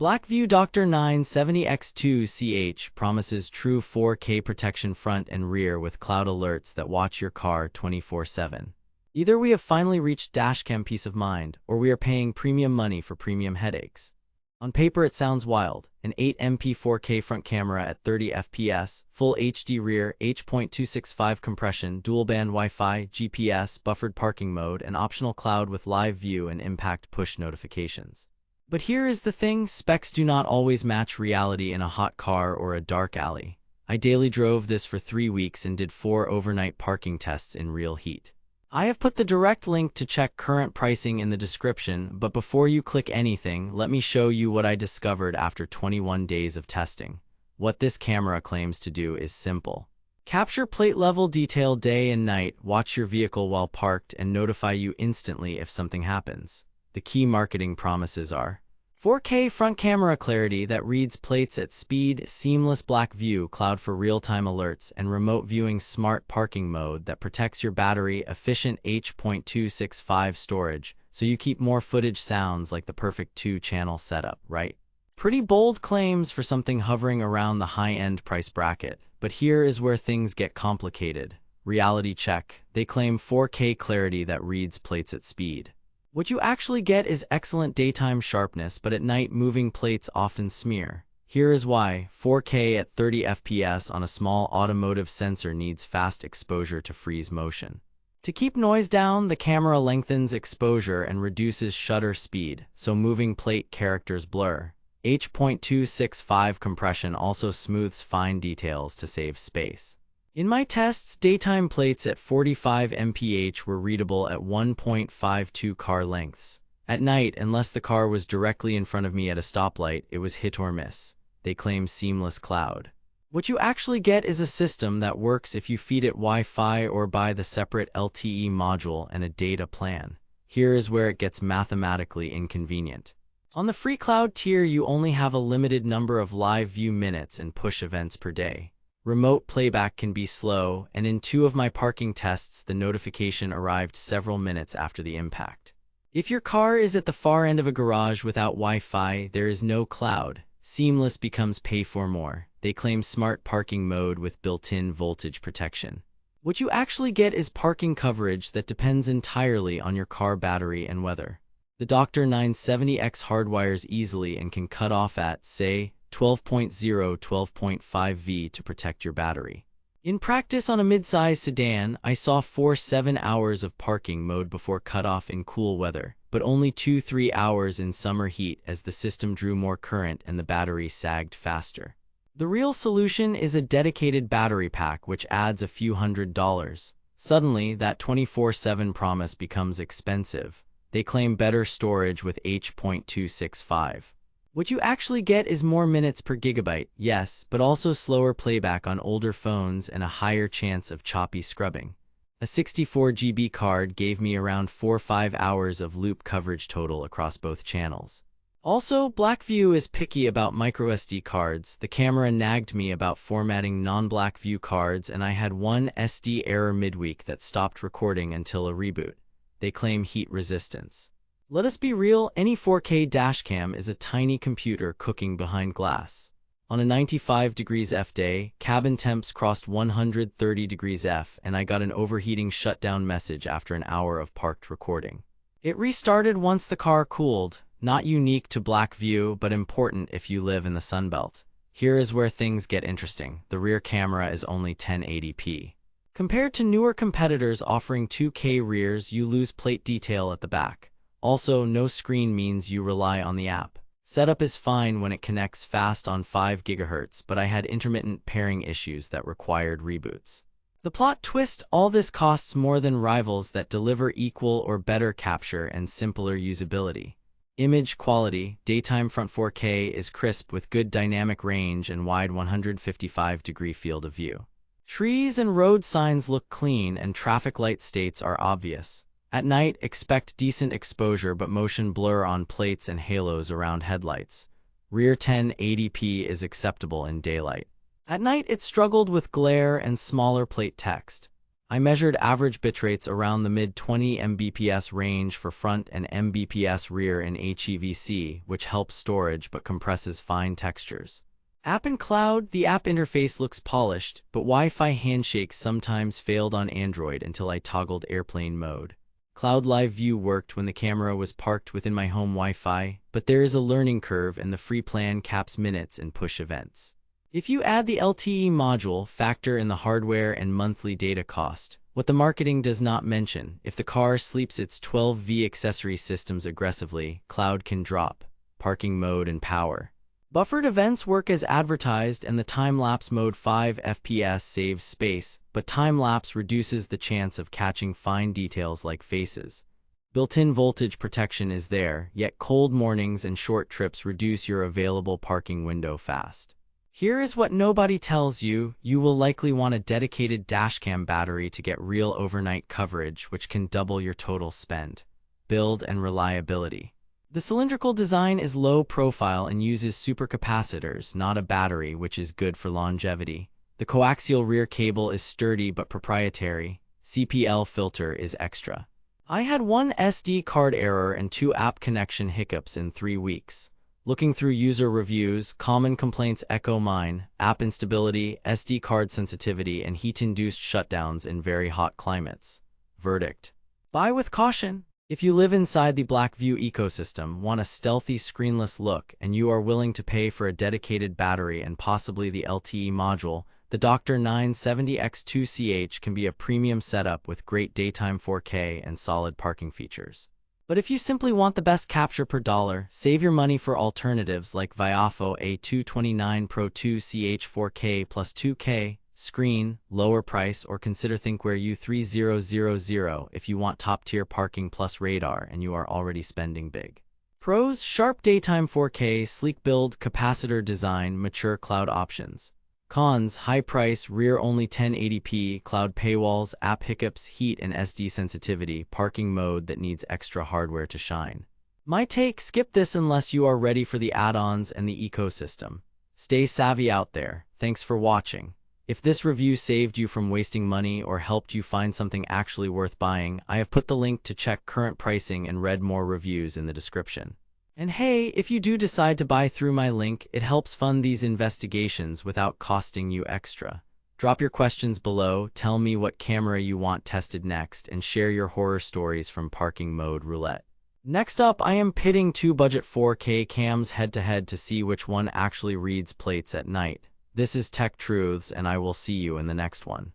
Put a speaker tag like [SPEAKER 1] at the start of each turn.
[SPEAKER 1] BlackVue DR970X-2CH promises true 4K protection front and rear with cloud alerts that watch your car 24/7. Either we have finally reached dashcam peace of mind, or we are paying premium money for premium headaches. On paper it sounds wild, an 8MP 4K front camera at 30 FPS, Full HD rear, H.265 compression, dual-band Wi-Fi, GPS, buffered parking mode, and optional cloud with live view and impact push notifications. But here is the thing, specs do not always match reality in a hot car or a dark alley. I daily drove this for 3 weeks and did 4 overnight parking tests in real heat. I have put the direct link to check current pricing in the description, but before you click anything, let me show you what I discovered after 21 days of testing. What this camera claims to do is simple. Capture plate level detail day and night, watch your vehicle while parked, and notify you instantly if something happens. The key marketing promises are 4K front camera clarity that reads plates at speed, seamless BlackVue cloud for real-time alerts, and remote viewing smart parking mode that protects your battery, efficient H.265 storage, so you keep more footage. Sounds like the perfect 2-channel setup, right? Pretty bold claims for something hovering around the high-end price bracket, but here is where things get complicated. Reality check. They claim 4K clarity that reads plates at speed. What you actually get is excellent daytime sharpness, but at night moving plates often smear. Here is why. 4K at 30 FPS on a small automotive sensor needs fast exposure to freeze motion. To keep noise down, the camera lengthens exposure and reduces shutter speed, so moving plate characters blur. H.265 compression also smooths fine details to save space. In my tests, daytime plates at 45 mph were readable at 1.52 car lengths. At night, unless the car was directly in front of me at a stoplight, it was hit or miss. They claim seamless cloud. What you actually get is a system that works if you feed it Wi-Fi or buy the separate LTE module and a data plan. Here is where it gets mathematically inconvenient. On the free cloud tier, you only have a limited number of live view minutes and push events per day. Remote playback can be slow, and in 2 of my parking tests, the notification arrived several minutes after the impact. If your car is at the far end of a garage without Wi-Fi, there is no cloud. Seamless becomes pay for more. They claim smart parking mode with built-in voltage protection. What you actually get is parking coverage that depends entirely on your car battery and weather. The DR970X hardwires easily and can cut off at, say, 12.0, 12.5 V to protect your battery. In practice on a mid-size sedan, I saw 4-7 hours of parking mode before cutoff in cool weather, but only 2-3 hours in summer heat as the system drew more current and the battery sagged faster. The real solution is a dedicated battery pack which adds a few $100s. Suddenly, that 24/7 promise becomes expensive. They claim better storage with H.265. What you actually get is more minutes per gigabyte, yes, but also slower playback on older phones and a higher chance of choppy scrubbing. A 64 GB card gave me around 4-5 hours of loop coverage total across both channels. Also, BlackVue is picky about microSD cards. The camera nagged me about formatting non-BlackVue cards, and I had one SD error midweek that stopped recording until a reboot. They claim heat resistance. Let us be real, any 4K dashcam is a tiny computer cooking behind glass. On a 95 degrees F day, cabin temps crossed 130 degrees F, and I got an overheating shutdown message after an hour of parked recording. It restarted once the car cooled, not unique to BlackVue, but important if you live in the Sunbelt. Here is where things get interesting. The rear camera is only 1080p. Compared to newer competitors offering 2K rears, you lose plate detail at the back. Also, no screen means you rely on the app. Setup is fine when it connects fast on 5 GHz, but I had intermittent pairing issues that required reboots. The plot twist: all this costs more than rivals that deliver equal or better capture and simpler usability. Image quality: daytime front 4K is crisp with good dynamic range and wide 155-degree field of view. Trees and road signs look clean and traffic light states are obvious. At night, expect decent exposure but motion blur on plates and halos around headlights. Rear 1080p is acceptable in daylight. At night, it struggled with glare and smaller plate text. I measured average bitrates around the mid-20 Mbps range for front and Mbps rear in HEVC, which helps storage but compresses fine textures. App and cloud, the app interface looks polished, but Wi-Fi handshakes sometimes failed on Android until I toggled airplane mode. Cloud Live View worked when the camera was parked within my home Wi-Fi, but there is a learning curve and the free plan caps minutes and push events. If you add the LTE module, factor in the hardware and monthly data cost. What the marketing does not mention, if the car sleeps its 12V accessory systems aggressively, cloud can drop, parking mode and power. Buffered events work as advertised and the time-lapse mode 5 FPS saves space, but time-lapse reduces the chance of catching fine details like faces. Built-in voltage protection is there, yet cold mornings and short trips reduce your available parking window fast. Here is what nobody tells you. You will likely want a dedicated dashcam battery to get real overnight coverage, which can double your total spend. Build and reliability. The cylindrical design is low profile and uses supercapacitors, not a battery, which is good for longevity. The coaxial rear cable is sturdy but proprietary. CPL filter is extra. I had one SD card error and 2 app connection hiccups in 3 weeks. Looking through user reviews, common complaints echo mine: app instability, SD card sensitivity, and heat-induced shutdowns in very hot climates. Verdict: buy with caution. If you live inside the BlackVue ecosystem, want a stealthy screenless look, and you are willing to pay for a dedicated battery and possibly the LTE module, the DR970X-2CH can be a premium setup with great daytime 4K and solid parking features. But if you simply want the best capture per dollar, save your money for alternatives like Viofo A139 Pro 2CH 4K plus 2K screen, lower price, or consider Thinkware U3000 if you want top-tier parking plus radar and you are already spending big. Pros: sharp daytime 4K, sleek build, capacitor design, mature cloud options. Cons: high price, rear only 1080p, cloud paywalls, app hiccups, heat and SD sensitivity, parking mode that needs extra hardware to shine. My take: skip this unless you are ready for the add-ons and the ecosystem. Stay savvy out there. Thanks for watching. If this review saved you from wasting money or helped you find something actually worth buying, I have put the link to check current pricing and read more reviews in the description. And hey, if you do decide to buy through my link, it helps fund these investigations without costing you extra. Drop your questions below, tell me what camera you want tested next, and share your horror stories from parking mode roulette. Next up, I am pitting 2 budget 4K cams head-to-head to see which one actually reads plates at night. This is Tech Truths, and I will see you in the next one.